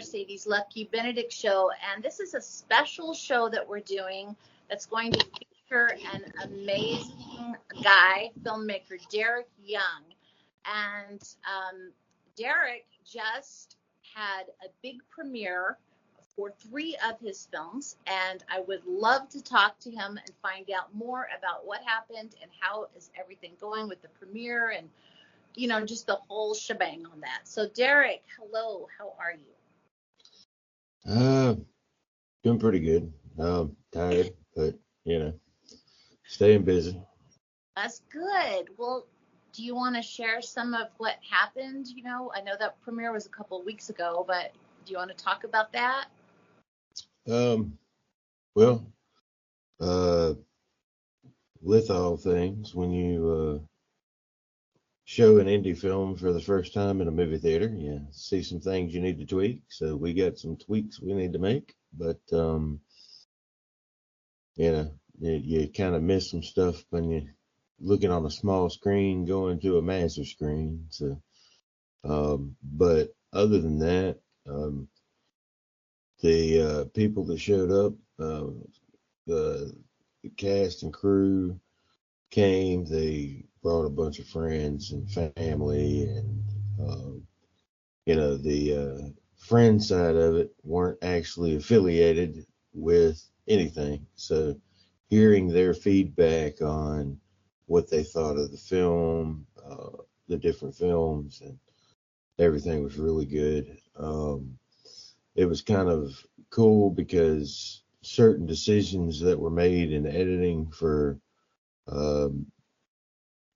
Mercedes Lucke-Benedict show, and this is a special show that we're doing that's going to feature an amazing guy, filmmaker, Derek Young. And Derek just had a big premiere for 3 of his films, and I would love to talk to him and find out more about what happened and how is everything going with the premiere and, you know, just the whole shebang on that. So, Derek, hello, how are you? Doing pretty good. Tired, but, staying busy. That's good. Well, do you want to share some of what happened? You know, I know that premiere was a couple of weeks ago, but do you want to talk about that? Well, with all things, when you show an indie film for the first time in a movie theater, you see some things you need to tweak. So we got some tweaks we need to make, but you kind of miss some stuff when you're looking on a small screen going to a massive screen. So, but other than that, the people that showed up, the cast and crew came. They brought a bunch of friends and family, and the friend side of it weren't actually affiliated with anything. So hearing their feedback on what they thought of the film, the different films, and everything was really good. It was kind of cool because certain decisions that were made in editing for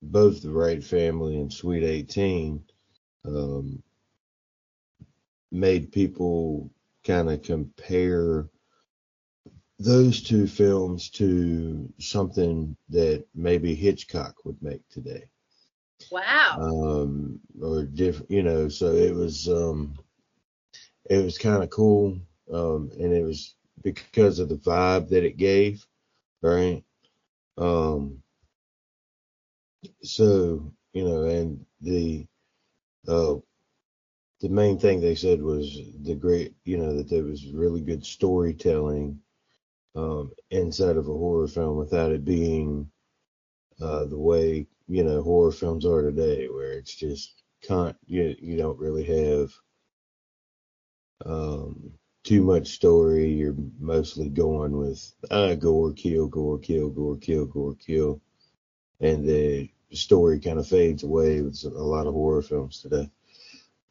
both The Right Family and Sweet 18 made people kind of compare those 2 films to something that maybe Hitchcock would make today. Wow. Or different, so it was kind of cool, and it was because of the vibe that it gave, right? So, and the main thing they said was that there was really good storytelling inside of a horror film without it being the way, horror films are today, where it's just you don't really have too much story. You're mostly going with gore, kill, gore, kill, gore, kill, gore, kill, and the story kind of fades away with a lot of horror films today.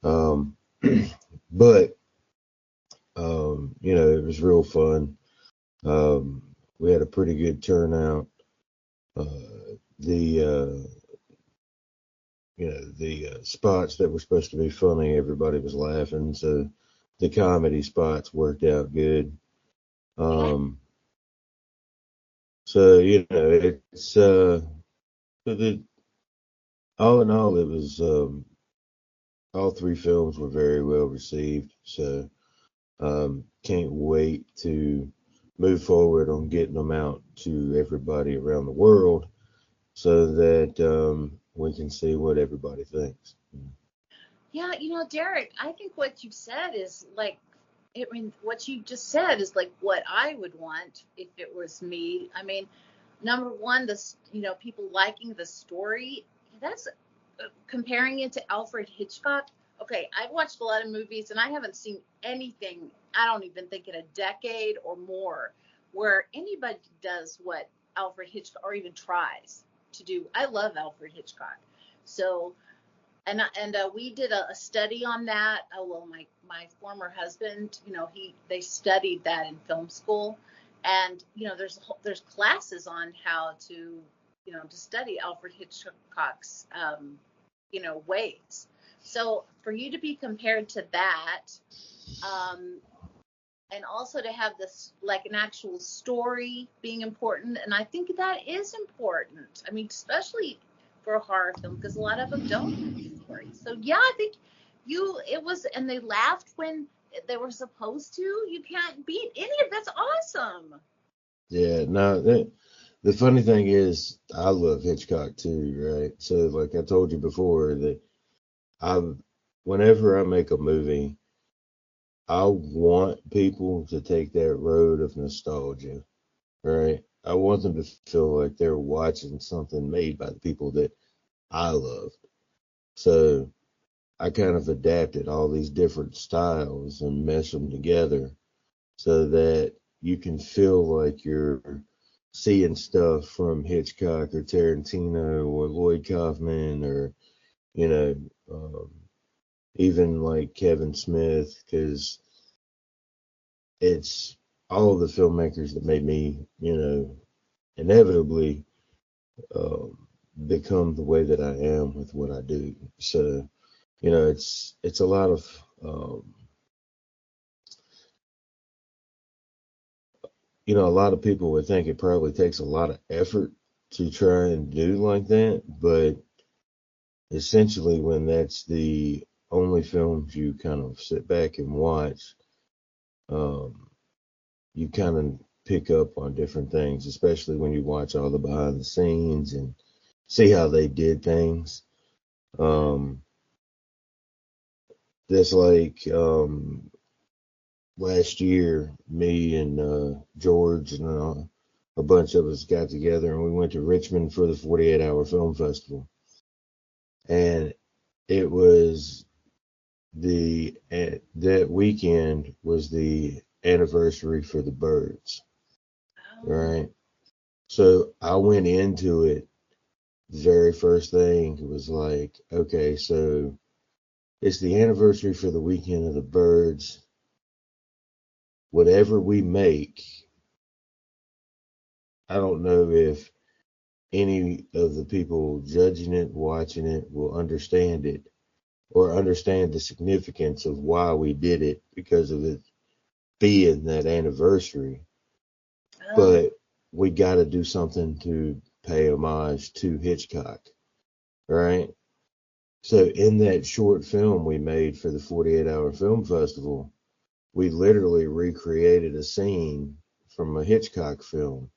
But it was real fun. We had a pretty good turnout. The spots that were supposed to be funny, everybody was laughing, so the comedy spots worked out good. So it's all in all, it was all 3 films were very well received. So can't wait to move forward on getting them out to everybody around the world so that we can see what everybody thinks. Yeah, Derek, I think what you said is what you just said is like what I would want if it was me. I mean, number one, people liking the story, that's comparing it to Alfred Hitchcock. Okay, I've watched a lot of movies and I haven't seen anything, I don't even think in a decade or more, where anybody does what Alfred Hitchcock, or even tries to do. I love Alfred Hitchcock. So, and we did a study on that. Well, my former husband, they studied that in film school, and there's classes on how to to study Alfred Hitchcock's ways. So for you to be compared to that, and also to have this like an actual story being important, and I think that is important. I mean, especially for a horror film, because a lot of them don't have a story. So yeah, I think and they laughed when they were supposed to. You can't beat any of that's awesome. Yeah, no, the funny thing is, I love Hitchcock too, right? So, like I told you before, that whenever I make a movie, I want people to take that road of nostalgia, right? I want them to feel like they're watching something made by the people that I loved. So I kind of adapted all these different styles and meshed them together so that you can feel like you're seeing stuff from Hitchcock or Tarantino or Lloyd Kaufman or, you know, um, even like Kevin Smith, because it's all the filmmakers that made me, inevitably um, become the way that I am with what I do. So, it's a lot of a lot of people would think it probably takes a lot of effort to try and do like that, but essentially when that's the only films you kind of sit back and watch, um, you kind of pick up on different things, especially when you watch all the behind the scenes and see how they did things. Um, that's like last year, me and George and a bunch of us got together and we went to Richmond for the 48-hour film festival. And it was that weekend was the anniversary for the birds, Oh, right? So I went into it, very first thing was like, okay, so it's the anniversary for the weekend of the birds. Whatever we make, I don't know if any of the people judging it, watching it, will understand it or understand the significance of why we did it because of it being that anniversary. oh, But we got to do something to pay homage to Hitchcock, right? So in that short film we made for the 48-hour film festival, we literally recreated a scene from a Hitchcock film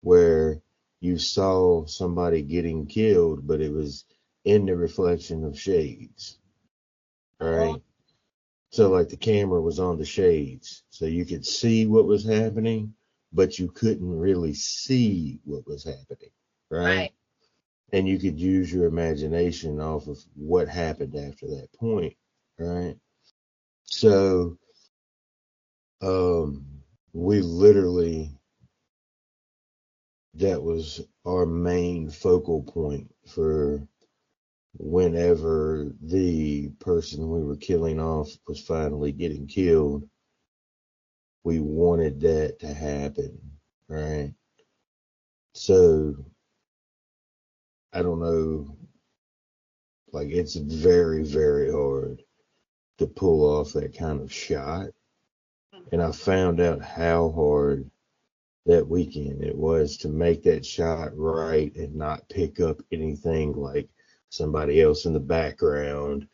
where you saw somebody getting killed, but it was in the reflection of shades, oh, right? So like the camera was on the shades, so you could see what was happening, but you couldn't really see what was happening, right? right. And you could use your imagination off of what happened after that point, right? So um, we literally that was our main focal point for whenever the person we were killing off was finally getting killed. We wanted that to happen, right? So I don't know, like it's very, very hard to pull off that kind of shot. And I found out how hard that weekend it was to make that shot right and not pick up anything like somebody else in the background,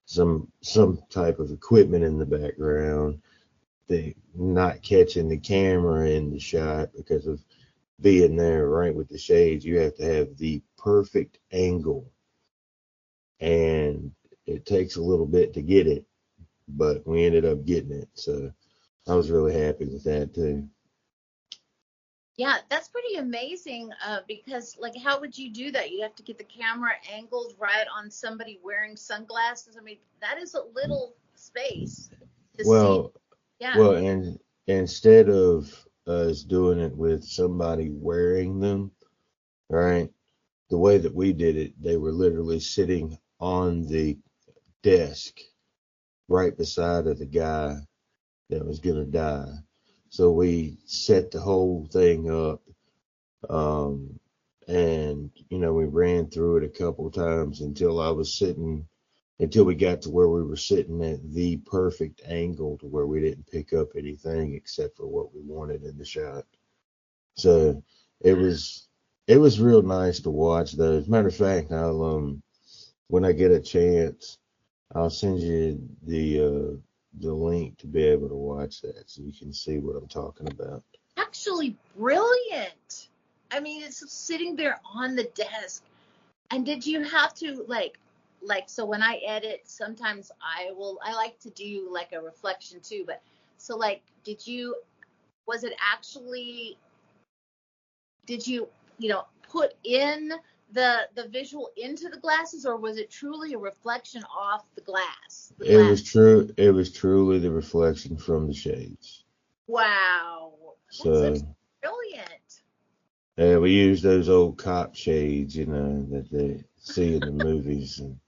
some type of equipment in the background, they not catching the camera in the shot because of being there right with the shades. You have to have the perfect angle, and it takes a little bit to get it, but we ended up getting it. So I was really happy with that too. Yeah, that's pretty amazing. Because like, how would you do that? You have to get the camera angled right on somebody wearing sunglasses. I mean, that is a little space to see. Well, Yeah. well, and instead of us doing it with somebody wearing them, right? The way that we did it, they were literally sitting on the desk right beside of the guy that was gonna die. So we set the whole thing up, um, and we ran through it a couple times until we got to where we were sitting at the perfect angle to where we didn't pick up anything except for what we wanted in the shot. So it was it was real nice to watch though. As a matter of fact, I'll when I get a chance, I'll send you the link to be able to watch that so you can see what I'm talking about. Actually, brilliant. I mean, it's sitting there on the desk. And did you have to like like, so when I edit, sometimes I like to do like a reflection too, but so like, was it actually, did you, put in the visual into the glasses, or was it truly a reflection off the glass? The It glass. was true. It was truly the reflection from the shades. Wow. That's So brilliant. we used those old cop shades, that they see in the movies, and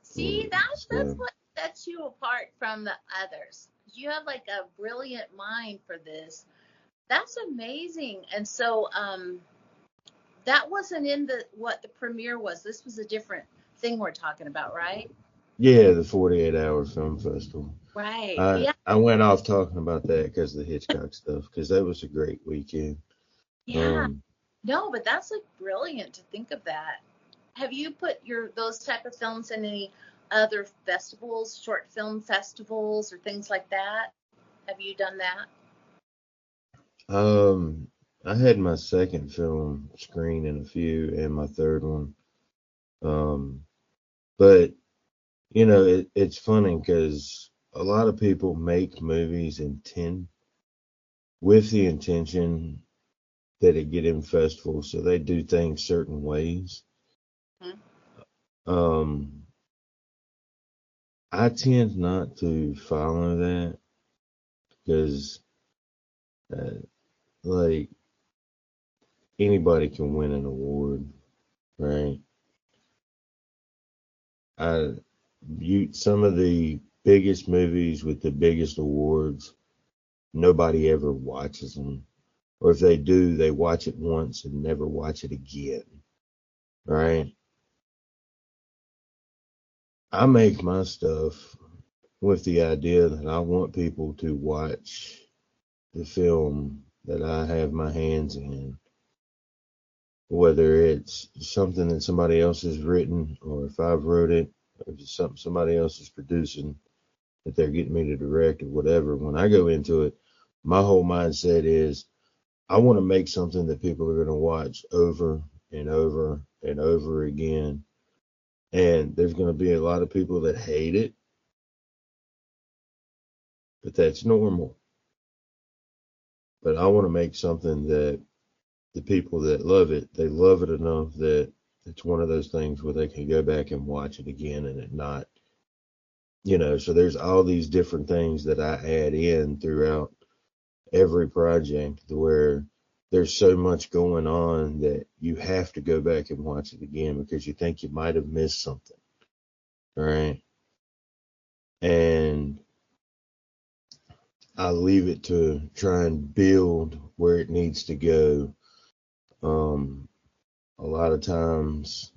See, that's so what sets you apart from the others. You have like a brilliant mind for this. That's amazing. And so that wasn't in what the premiere was. This was a different thing we're talking about, right? yeah, the 48-hour film festival. Right. Yeah. I went off talking about that because of the Hitchcock stuff, because that was a great weekend. Yeah. Um, No, but that's like brilliant to think of that. Have you put those type of films in any other festivals, short film festivals or things like that? Have you done that? um, I had my second film screen in a few, and my third one. Um, but it's funny because a lot of people make movies with the intention that it get in festivals, so they do things certain ways. Hmm. Um, I tend not to follow that because, uh, like, anybody can win an award, right? I some of the biggest movies with the biggest awards, nobody ever watches them, or if they do, they watch it once and never watch it again, right? I make my stuff with the idea that I want people to watch the film that I have my hands in, whether it's something that somebody else has written, or if I've wrote it, or if it's something somebody else is producing that they're getting me to direct or whatever. When I go into it, my whole mindset is I want to make something that people are going to watch over and over and over again. And there's going to be a lot of people that hate it, but that's normal. But I want to make something that the people that love it, they love it enough that it's one of those things where they can go back and watch it again and it not, so there's all these different things that I add in throughout every project where there's so much going on that you have to go back and watch it again because you think you might have missed something, right? And I leave it to try and build where it needs to go. A lot of times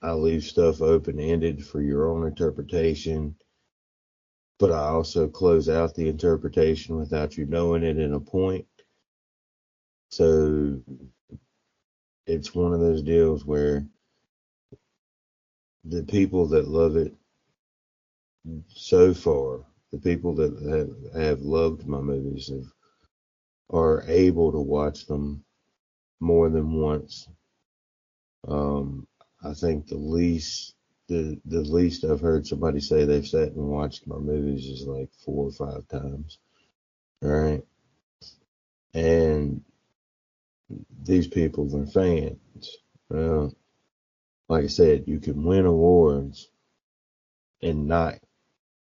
I leave stuff open ended for your own interpretation, but I also close out the interpretation without you knowing it in a point. So it's one of those deals where the people that love it so far, the people that have loved my movies are able to watch them more than once. Um, I think the least I've heard somebody say they've sat and watched my movies is like 4 or 5 times. All right. And these people are fans. Well, like I said, you can win awards and not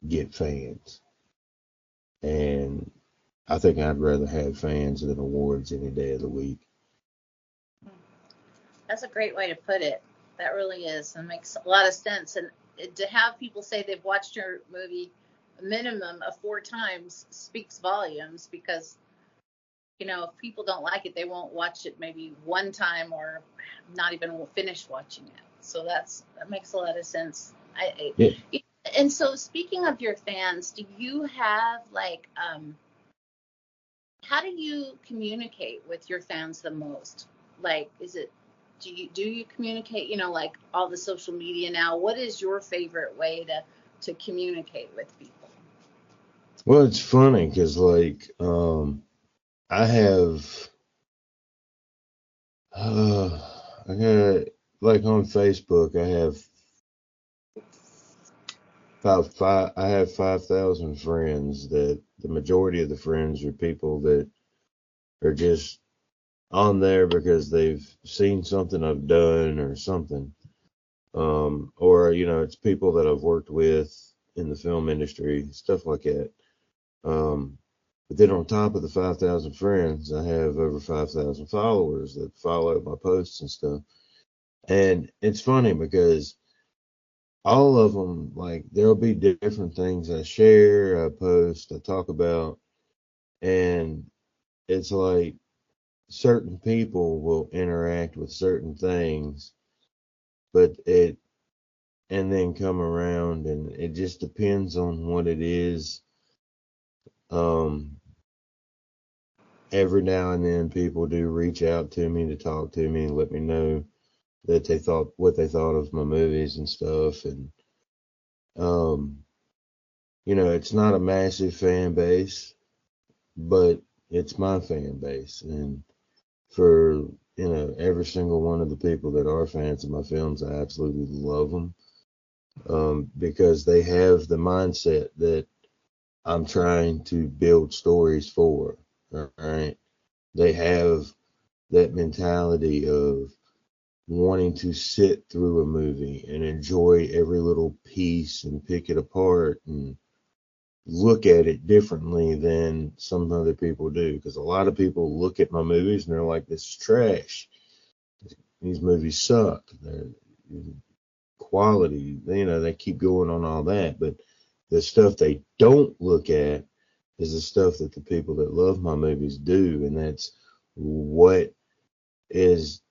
get fans. And I think I'd rather have fans than awards any day of the week. That's a great way to put it. That really is. It makes a lot of sense. And to have people say they've watched your movie a minimum of 4 times speaks volumes because, if people don't like it, they won't watch it maybe one time or not even will finish watching it. So that makes a lot of sense. Yeah. And so speaking of your fans, do you have like, how do you communicate with your fans the most? Like, do you communicate, like all the social media now? What is your favorite way to communicate with people? Well, it's funny because I have I got like on Facebook, I have I have 5,000 friends. That the majority of the friends are people that are just on there because they've seen something I've done or something. Or, it's people that I've worked with in the film industry, stuff like that. But then on top of the 5,000 friends, I have over 5,000 followers that follow my posts and stuff. And it's funny because all of them, like, there'll be different things I share, I post, I talk about, and it's like certain people will interact with certain things, but and then come around, and it just depends on what it is. Um, every now and then people do reach out to me to talk to me and let me know that they thought what they thought of my movies and stuff. And um, it's not a massive fan base, but it's my fan base. And for every single one of the people that are fans of my films, I absolutely love them, because they have the mindset that I'm trying to build stories for. All right, they have that mentality of wanting to sit through a movie and enjoy every little piece and pick it apart and look at it differently than some other people do. Because a lot of people look at my movies and they're like, this is trash. These movies suck. They're quality, they keep going on all that. But the stuff they don't look at is the stuff that the people that love my movies do. And that's what is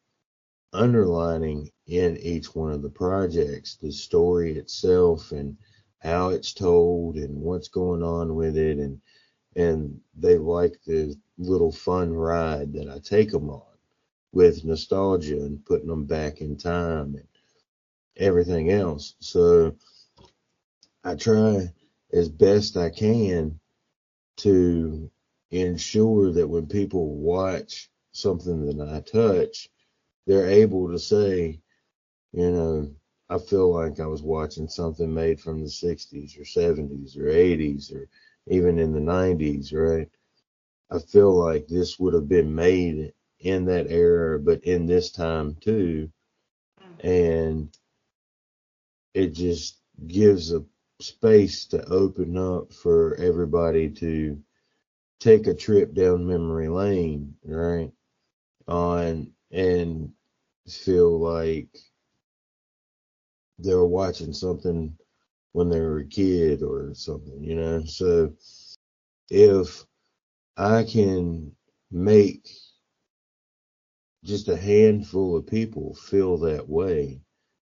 underlining in each one of the projects, the story itself and how it's told and what's going on with it, and they like the little fun ride that I take them on with nostalgia and putting them back in time and everything else. So I try as best I can to ensure that when people watch something that I touch, they're able to say, I feel like I was watching something made from the 60s or 70s or 80s or even in the 90s, right? I feel like this would have been made in that era, but in this time too. And it just gives a space to open up for everybody to take a trip down memory lane, right? And feel like they were watching something when they were a kid or something. So if I can make just a handful of people feel that way,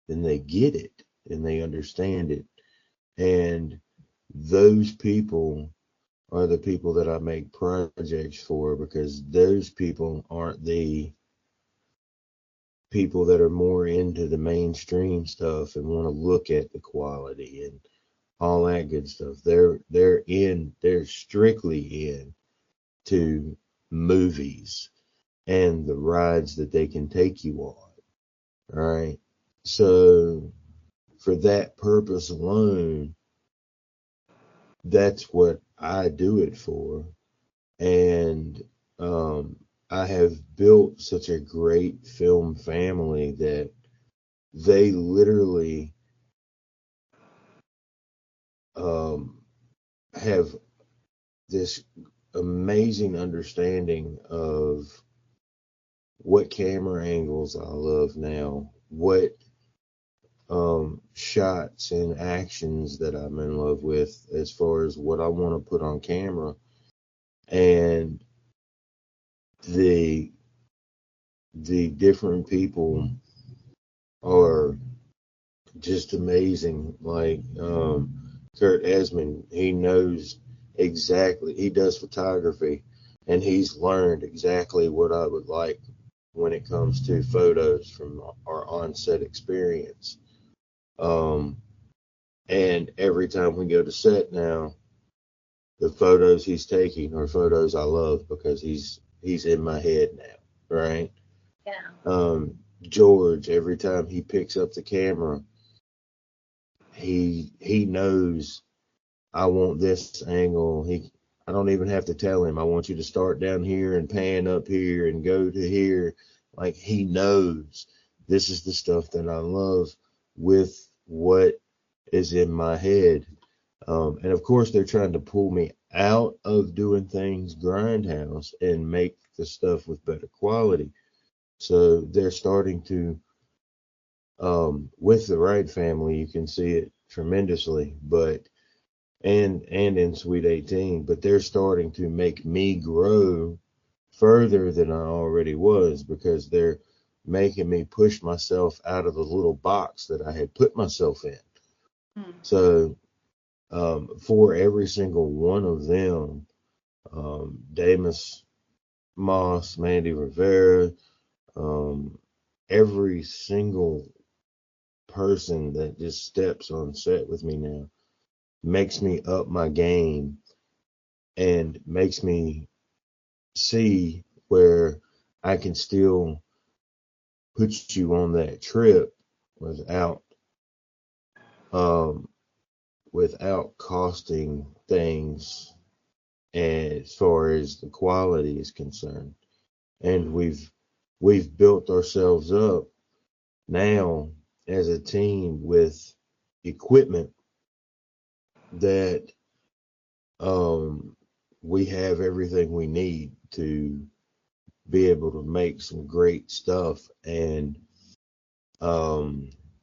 then they get it and they understand it. And those people are the people that I make projects for, because those people aren't the people that are more into the mainstream stuff and want to look at the quality and all that good stuff. They're strictly in to movies and the rides that they can take you on. Right. So for that purpose alone, that's what I do it for. And I have built such a great film family that they literally um, have this amazing understanding of what camera angles I love now, what shots and actions that I'm in love with as far as what I want to put on camera. And the different people are just amazing. Like Kurt Esmond, he knows exactly, he does photography, and he's learned exactly what I would like when it comes to photos from our on-set experience. And every time we go to set now, the photos he's taking are photos I love because he's in my head now, right? Yeah. George, every time he picks up the camera, he knows I want this angle. I don't even have to tell him, I want you to start down here and pan up here and go to here. Like, he knows this is the stuff that I love with what is in my head. And of course, they're trying to pull me out of doing things grindhouse and make the stuff with better quality. So they're starting to, with the right family, you can see it tremendously, but and in Sweet 18, but they're starting to make me grow further than I already was, because they're making me push myself out of the little box that I had put myself in. So for every single one of them, Damus Moss, Mandy Rivera, every single person that just steps on set with me now makes me up my game and makes me see where I can still put you on that trip without um without costing things as far as the quality is concerned. And we've built ourselves up now as a team with equipment that we have everything we need to be able to make some great stuff. And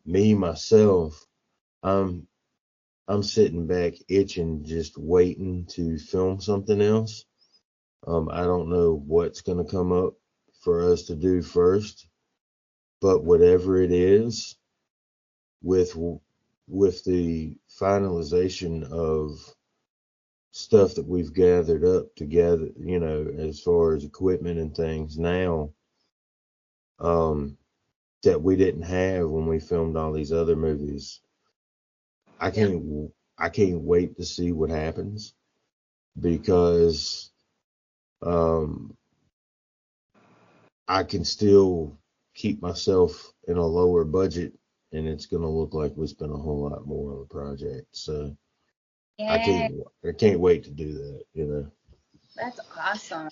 me myself, I'm I'm sitting back itching, just waiting to film something else. I don't know what's gonna come up for us to do first, but whatever it is, with with the finalization of stuff that we've gathered up together, as far as equipment and things now, um, that we didn't have when we filmed all these other movies. I Yeah. can't I can't wait to see what happens, because um, I can still keep myself in a lower budget, and it's gonna look like we spent a whole lot more on the project. So I Yeah. can't I can't wait to do that. That's awesome.